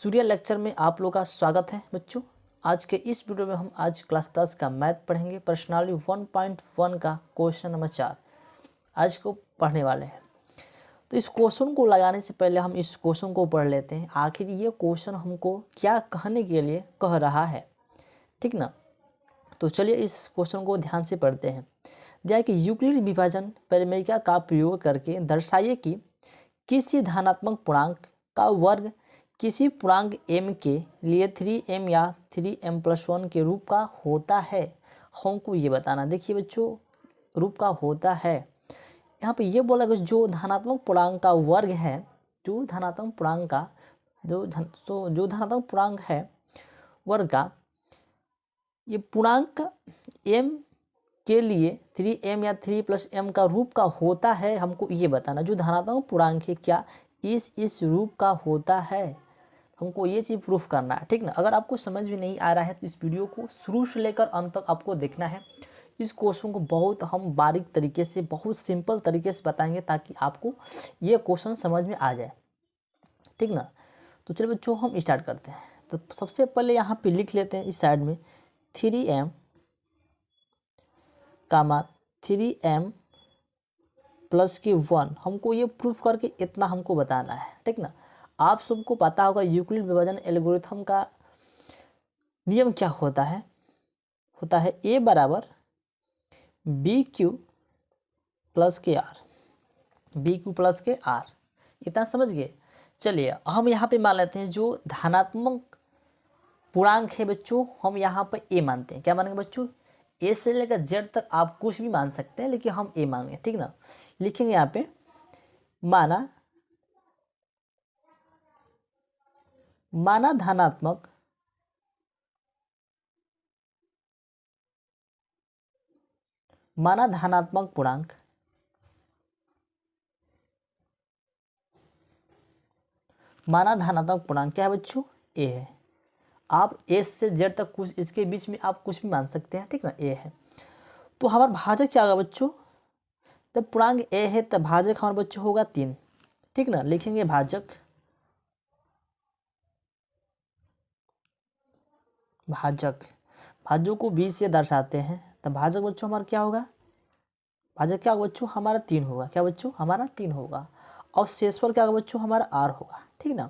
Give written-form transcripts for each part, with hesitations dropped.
सूर्य lecture में आप लोगों का स्वागत है बच्चों। आज के इस वीडियो में हम आज क्लास 10 का मैथ पढ़ेंगे। प्रश्नावली 1.1 का क्वेश्चन नंबर 4 आज को पढ़ने वाले हैं। तो इस क्वेश्चन को लगाने से पहले हम इस क्वेश्चन को पढ़ लेते हैं, आखिर ये क्वेश्चन हमको क्या कहने के लिए कह रहा है, ठीक ना। तो चलिए इस क्वेश्चन को ध्यान से पढ़ते हैं। दिया कि यूक्लिड विभाजन परिमेयिका का प्रयोग करके दर्शाइए कि किसी धनात्मक पूर्णांक का वर्ग किसी पूर्णांक m के लिए 3m या 3m+1 के रूप का होता है। हमको ये बताना, देखिए बच्चों, रूप का होता है। यहाँ पे ये बोला कि जो धनात्मक पूर्णांक का वर्ग है, जो धनात्मक पूर्णांक का जो धनात्मक पूर्णांक है वर्ग का, ये पूर्णांक m के लिए 3m या 3+m का रूप का होता है। हमको ये बताना, जो धनात्मक पूर्णांक है क्या इस रूप का होता है। हमको ये चीज़ प्रूफ करना है, ठीक ना। अगर आपको समझ में नहीं आ रहा है तो इस वीडियो को शुरू से लेकर अंत तक आपको देखना है। इस क्वेश्चन को बहुत हम बारीक तरीके से, बहुत सिंपल तरीके से बताएंगे ताकि आपको ये क्वेश्चन समझ में आ जाए, ठीक ना। तो चलिए बच्चों हम स्टार्ट करते हैं। तो सबसे पहले यहाँ पे लिख लेते हैं इस साइड में 3m, 3m+1। हमको ये प्रूफ करके इतना हमको बताना है, ठीक ना। आप सबको पता होगा यूक्लिड विभाजन एल्गोरिथम का नियम क्या होता है। a बराबर BQ प्लस के आर, BQ प्लस के आर। इतना समझ गए। चलिए हम यहाँ पे मान लेते हैं जो धनात्मक पूर्णांक है बच्चों, हम यहाँ पे a मानते हैं। क्या मानेंगे बच्चों? a से लेकर z तक आप कुछ भी मान सकते हैं, लेकिन हम a मानेंगे, ठीक ना। लिखेंगे यहाँ पे माना धनात्मक पूर्णांक क्या है बच्चों? a है। आप s से z तक कुछ, इसके बीच में आप कुछ भी मान सकते हैं, ठीक ना। a है तो हमारा भाजक क्या होगा बच्चों? तब पूर्णांक a है तब भाजक हमारे बच्चों होगा 3, ठीक ना। लिखेंगे भाजक को 20 से दर्शाते हैं, तब भाजक बच्चों हमारा क्या होगा? भाजक क्या होगा बच्चों? हमारा 3 होगा। क्या बच्चों? हमारा 3 होगा। और शेषफल क्या होगा बच्चों? हमारा r होगा, ठीक ना।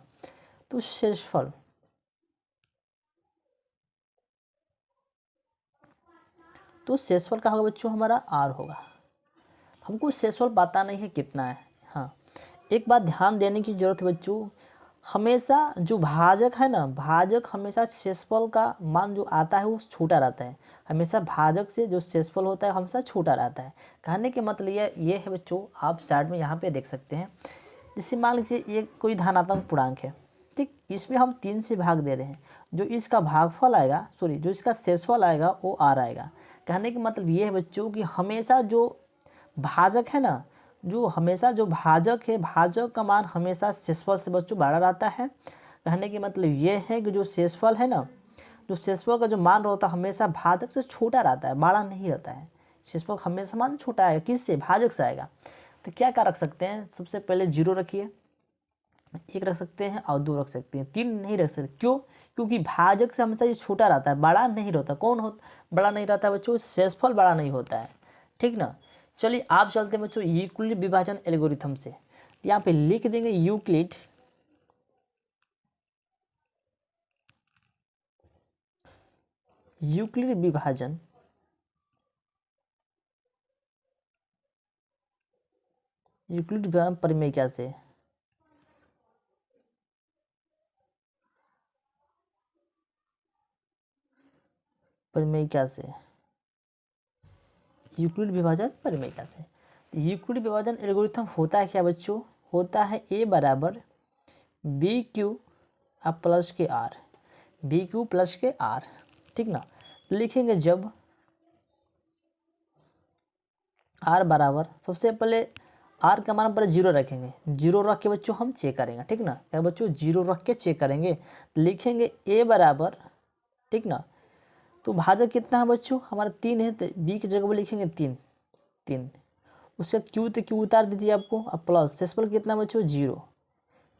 तो शेषफल क्या होगा बच्चों? हमारा r होगा। हमको शेषफल पता नहीं है कितना है। हाँ, एक बात ध्यान देने की जरूरत है बच्चों, हमेशा जो भाजक है ना, भाजक हमेशा शेषफल का मान जो आता है वो छोटा रहता है। हमेशा भाजक से जो शेषफल होता है हमेशा छोटा रहता है। कहने के मतलब ये है बच्चों, आप साइड में यहाँ पे देख सकते हैं। जैसे मान लीजिए ये कोई धनात्मक पूर्णांक है, ठीक, इसमें हम 3 से भाग दे रहे हैं। जो इसका भागफल आएगा, जो इसका शेषफल आएगा वो r आएगा। कहने का मतलब ये है बच्चों कि हमेशा जो भाजक है ना, जो भाजक है, भाजक का मान हमेशा शेषफल से बच्चों बड़ा रहता है। कहने के मतलब ये है कि जो शेषफल है ना, जो शेषफल का जो मान रहता है हमेशा भाजक से छोटा रहता है, बड़ा नहीं रहता है। शेषफल हमेशा मान छोटा है, किससे? भाजक से आएगा। तो क्या क्या रख सकते हैं? सबसे पहले 0 रखिए, 1 रख सकते हैं और 2 रख सकते हैं, 3 नहीं रख सकते। क्यों? क्योंकि भाजक से हमेशा ये छोटा रहता है, बड़ा नहीं रहता। बड़ा नहीं रहता है बच्चों? शेषफल बड़ा नहीं होता है, ठीक ना। चलिए आप चलते हैं बच्चों यूक्लिड विभाजन एल्गोरिथम से। यहाँ पे लिख देंगे यूक्लिड विभाजन परिमेय से यूक्लिड विभाजन परिमेय से। यूक्लिड विभाजन एल्गोरिथम होता है क्या बच्चों? होता है a बराबर BQ प्लस के r, BQ प्लस के r, ठीक ना। लिखेंगे जब r बराबर, सबसे पहले r का मान पर 0 रखेंगे। 0 रख के बच्चों हम चेक करेंगे, ठीक ना। क्या बच्चों? 0 रख के चेक करेंगे। लिखेंगे a बराबर, ठीक ना। तो भाजक कितना है बच्चों? हमारा 3 है, तो b की जगह पर लिखेंगे 3। उससे q तो q उतार दीजिए आपको, अब प्लस शेषफल कितना बच्चों? 0।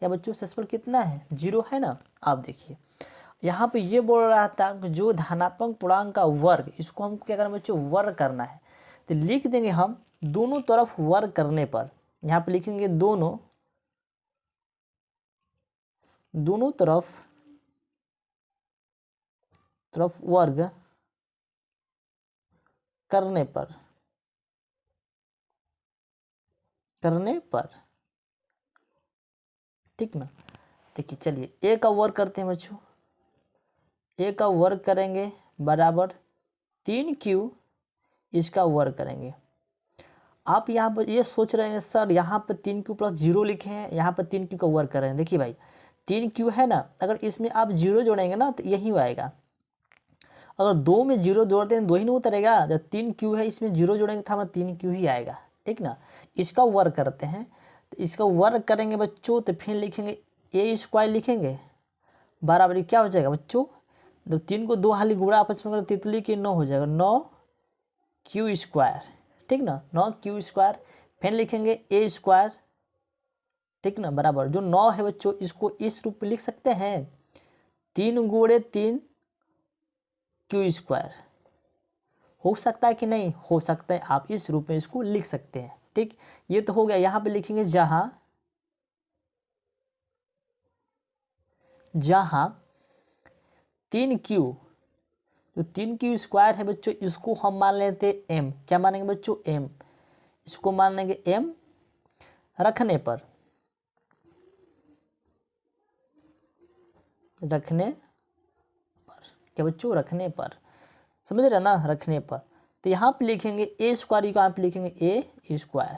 क्या बच्चों सेक्सफल कितना है 0 है ना। आप देखिए यहाँ पे ये बोल रहा था कि जो धनात्मक पूर्णांक का वर्ग, इसको हमको क्या करना बच्चों वर्ग करना है। तो लिख देंगे हम दोनों तरफ वर्ग करने पर, यहाँ पे लिखेंगे दोनों तरफ वर्ग करने पर ठीक ना। देखिए चलिए a का वर्ग करते हैं बच्चों, a का वर्ग करेंगे बराबर 3q इसका वर्ग करेंगे। आप यहाँ पर ये सोच रहे हैं सर यहाँ पर 3q प्लस 0 लिखे हैं, यहाँ पर 3q का वर्ग कर रहे हैं। देखिए भाई 3q है ना, अगर इसमें आप 0 जोड़ेंगे ना तो यही आएगा। अगर 2 में 0 जोड़ते हैं 2 ही नहीं उतरेगा, जब 3q है इसमें 0 जोड़ेंगे तो हमारा 3q ही आएगा ठीक ना। इसका वर्ग करते हैं, तो इसका वर्ग करेंगे बच्चों तो फिर लिखेंगे a स्क्वायर लिखेंगे बराबर क्या हो जाएगा बच्चों, जब 3 को 2 हाली गुणा आपस में अगर तितली के 9 हो जाएगा 9q स्क्वायर ठीक ना, 9q स्क्वायर। फिर लिखेंगे a स्क्वायर ठीक ना बराबर जो 9 है बच्चों इसको इस रूप में लिख सकते हैं 3 गुणे 3 q स्क्वायर। हो सकता है कि नहीं हो सकता है, आप इस रूप में इसको लिख सकते हैं ठीक। ये तो हो गया। यहाँ पे लिखेंगे जहां 3q, जो 3q स्क्वायर है बच्चों इसको हम मान लेते हैं m। क्या मानेंगे बच्चों m, इसको मान लेंगे m रखने पर क्या बच्चों रखने पर, समझ रहे ना रखने पर। तो यहाँ पे लिखेंगे a स्क्वायर, यहाँ पे लिखेंगे a स्क्वायर।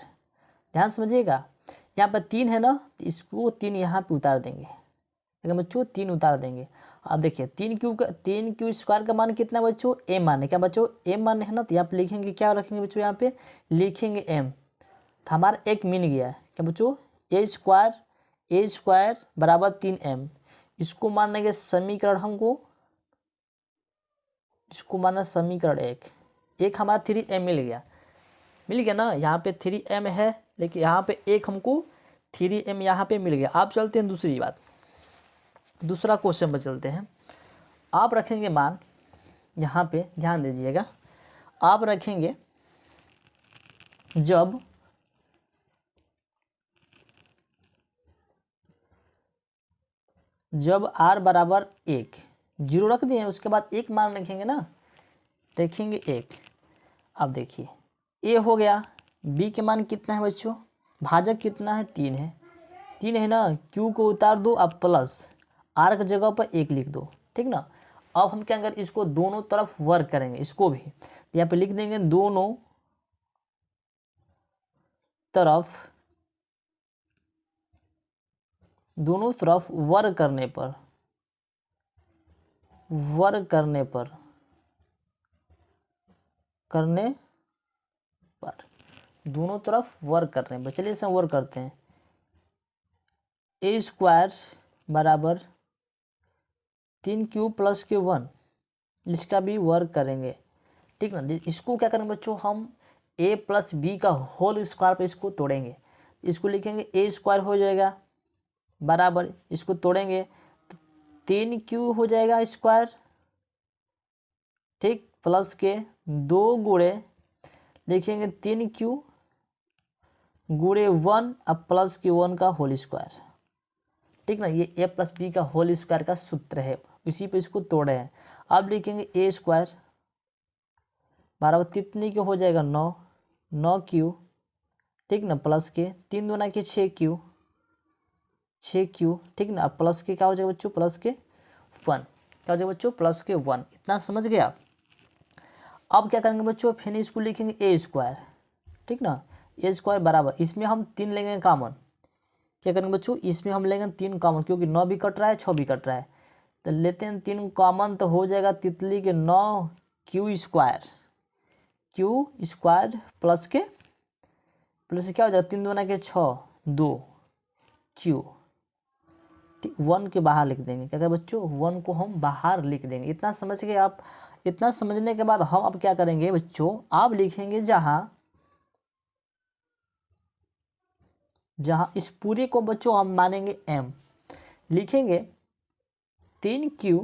ध्यान समझिएगा यहाँ पर 3 है ना तो इसको 3 यहाँ पे उतार देंगे, अगर बच्चों 3 उतार देंगे। अब देखिए 3q स्क्वायर का मान कितना बच्चों m मान है, क्या बच्चों m मान है ना। तो यहाँ पे लिखेंगे क्या रखेंगे बच्चों, यहाँ पे लिखेंगे m। तो हमारा एक मिल गया क्या बच्चों a स्क्वायर बराबर 3m। इसको मान लेंगे समीकरण, हमको इसको माना समीकरण एक हमारा 3m मिल गया ना। यहाँ पे 3m है लेकिन यहाँ पे एक हमको 3m यहाँ पे मिल गया। आप चलते हैं दूसरी बात, दूसरा क्वेश्चन पर चलते हैं। आप रखेंगे मान, यहाँ पे ध्यान दीजिएगा, आप रखेंगे जब r बराबर 1, 0 रख दिए उसके बाद एक मान रखेंगे ना, रखेंगे 1। अब देखिए a हो गया, b के मान कितना है बच्चों, भाजक कितना है 3 है ना। q को उतार दो, अब प्लस r की जगह पर 1 लिख दो ठीक ना। अब हम क्या करेंगे इसको दोनों तरफ वर्ग करेंगे, इसको भी तो यहाँ पे लिख देंगे दोनों तरफ वर्ग करने पर दोनों तरफ वर्ग करने पर। चलिए इसे वर्ग करते हैं। a स्क्वायर बराबर 3q प्लस के 1, इसका भी वर्ग करेंगे ठीक ना। इसको क्या करेंगे बच्चों, हम a प्लस बी का होल स्क्वायर पे इसको तोड़ेंगे, इसको लिखेंगे a स्क्वायर हो जाएगा बराबर, इसको तोड़ेंगे तो 3q हो जाएगा स्क्वायर ठीक, प्लस के 2 गुणे लिखेंगे 3q गुणे 1 अब प्लस के 1 का होल स्क्वायर ठीक ना। ये a प्लस बी का होल स्क्वायर का सूत्र है, इसी पे इसको तोड़े हैं। अब लिखेंगे a स्क्वायर बराबर कितनी के हो जाएगा 9q ठीक ना, प्लस के 3 दूना के 6q ठीक ना। अब प्लस के क्या हो जाएगा बच्चों, प्लस के 1 क्या हो जाएगा बच्चों, प्लस के 1। इतना समझ गया। अब क्या करेंगे बच्चों, फिर इसको लिखेंगे a स्क्वायर ठीक ना, a स्क्वायर बराबर इसमें हम 3 लेंगे कॉमन। क्या करेंगे बच्चों, इसमें हम लेंगे 3 कॉमन, क्योंकि 9 भी कट रहा है 6 भी कट रहा है, तो लेते हैं 3 कॉमन, तो हो जाएगा तितली के 9q स्क्वायर प्लस क्या हो जाएगा 3 दूना के 6 2q ठीक, 1 के बाहर लिख देंगे। क्या करें बच्चों, 1 को हम बाहर लिख देंगे। इतना समझ गए आप। इतना समझने के बाद हम अब क्या करेंगे बच्चों, आप लिखेंगे जहां जहाँ इस पूरे को बच्चों हम मानेंगे m, लिखेंगे 3q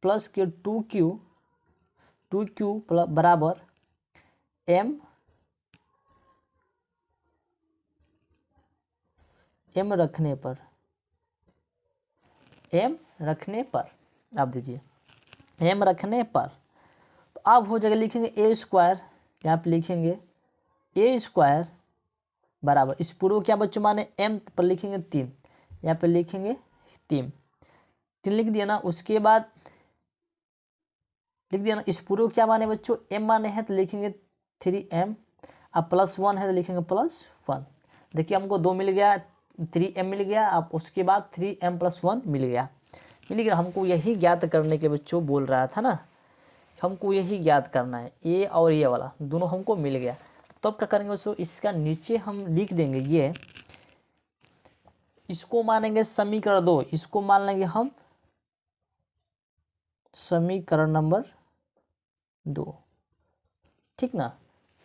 प्लस के 2q प्लस बराबर m रखने पर आप दीजिए m रखने पर, तो अब हो जाएगा, लिखेंगे a स्क्वायर, यहाँ पे लिखेंगे a स्क्वायर बराबर इस पूरे क्या बच्चों माने m पर लिखेंगे 3, यहाँ पे लिखेंगे 3 लिख दिया ना। उसके बाद लिख दिया ना, इस पूरे क्या माने बच्चों m माने हैं तो लिखेंगे 3m, अब +1 है तो लिखेंगे +1। देखिए हमको 2 मिल गया, 3m मिल गया, अब उसके बाद 3m + 1 मिल गया। हमको यही ज्ञात करने के बच्चों बोल रहा था ना, हमको यही ज्ञात करना है, ये और ये वाला दोनों हमको मिल गया। तो अब क्या करेंगे बच्चों, इसका नीचे हम लिख देंगे, ये इसको मानेंगे समीकरण 2, इसको मान लेंगे हम समीकरण नंबर 2, ठीक ना।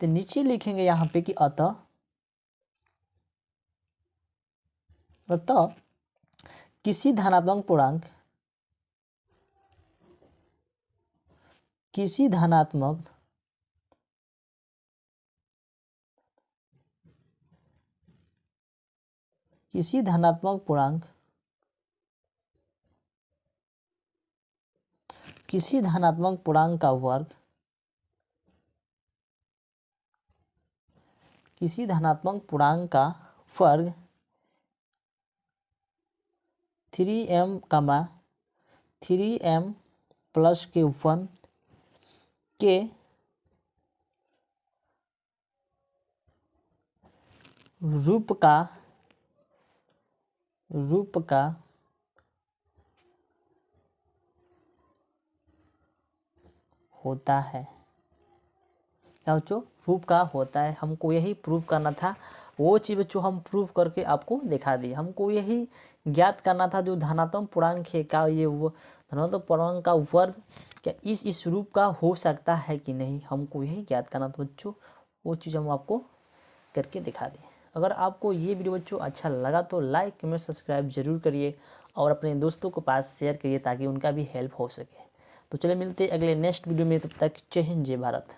तो नीचे लिखेंगे यहाँ पे कि अतः किसी धनात्मक पूर्णांक किसी धनात्मक पूर्णांक का वर्ग किसी धनात्मक पूर्णांक का वर्ग 3m प्लस के 1 के रूप का होता है। क्या बच्चों, रूप का होता है। हमको यही प्रूफ करना था, वो चीज़ बच्चों हम प्रूफ करके आपको दिखा दिए। हमको यही ज्ञात करना था जो धनात्मक पूर्णांक है क्या ये वो धनात्मक पूर्णांक का वर्ग क्या इस रूप का हो सकता है कि नहीं, हमको यही ज्ञात करना था बच्चों। वो चीज़ हम आपको करके दिखा दें। अगर आपको ये वीडियो बच्चों अच्छा लगा तो लाइक कमेंट सब्सक्राइब जरूर करिए और अपने दोस्तों के पास शेयर करिए ताकि उनका भी हेल्प हो सके। तो चलिए मिलते हैं अगले नेक्स्ट वीडियो में, तब तक जय हिंद जय भारत।